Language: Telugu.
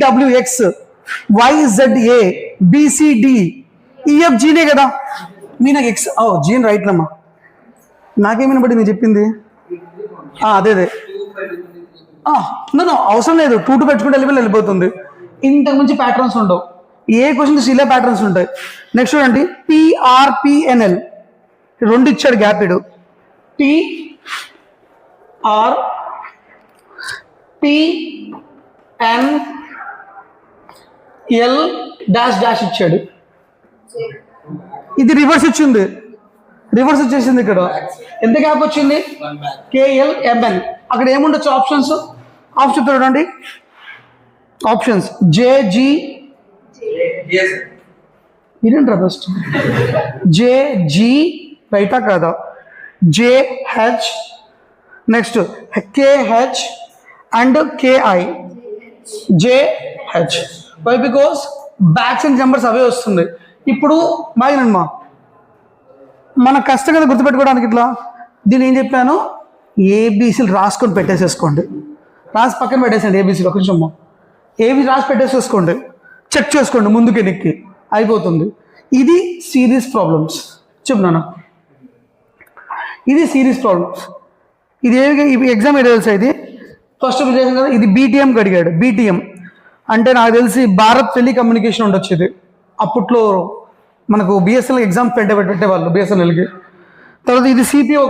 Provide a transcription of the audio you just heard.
డబ్ల్యూఎక్స్ వైజెడ్ఏ బిసిడి ఈఎఫ్జీనే కదా. మీ నాకు ఎక్స్ జీన్ రైట్ అమ్మా. నాకేమైనా బట్టి నేను చెప్పింది అదే నో అవసరం లేదు. 2 2 పెట్టుకుంటే వెళ్ళిపోతుంది. ఇంతకు మించి ప్యాటర్న్స్ ఉండవు. ఏ క్వశ్చన్ ఇలా ప్యాటర్న్స్ ఉంటాయి. నెక్స్ట్ చూడండి, పిఆర్పిఎన్ఎల్ 2 ఇచ్చాడు గ్యాప్ ఇడు. పిఆర్పిఎన్ఎల్ డాష్ డాష్ ఇచ్చాడు. ఇది రివర్స్ ఇచ్చింది, రివర్స్ వచ్చేసింది. ఇక్కడ ఎంత గ్యాప్ వచ్చింది? కేఎల్ఎంఎన్. అక్కడ ఏముండొచ్చు ఆప్షన్స్? ఆప్షన్ చూడండి, ఆప్షన్స్ జేజీ ఇదేంట్రా ఫస్ట్ జేజీ రైటా కాదా? JH, next KH and KI. JH why? Because backs and numbers అవే వస్తుంది. ఇప్పుడు బాగినమ్మా మన కష్టం కదా గుర్తుపెట్టుకోవడానికి. ఇట్లా దీన్ని ఏం చెప్పాను, ఏబీసీలు రాసుకొని పెట్టేసేసుకోండి. రాసి పక్కన పెట్టేసండి ఏబీసీలు. ఒక నిమిషం ఏబీ రాసి పెట్టేసేసుకోండి, చెక్ చేసుకోండి ముందుకి వెనక్కి, అయిపోతుంది. ఇది సీరీస్ ప్రాబ్లమ్స్. చెప్తున్నాను, ఇది సీరీస్ ప్రాబ్లమ్స్. ఇది ఎగ్జామ్ ఏదో తెలుసా? ఇది ఫస్ట్ చేసాం కదా. ఇది బీటీఎంకి అడిగాడు. బీటీఎం అంటే నాకు తెలిసి భారత్ టెలికమ్యూనికేషన్ ఉండొచ్చు. ఇది అప్పట్లో మనకు బిఎస్ఎన్ఎల్ ఎగ్జామ్స్ పెట్టేవాళ్ళు బిఎస్ఎన్ఎల్కి. తర్వాత ఇది సిపిఓ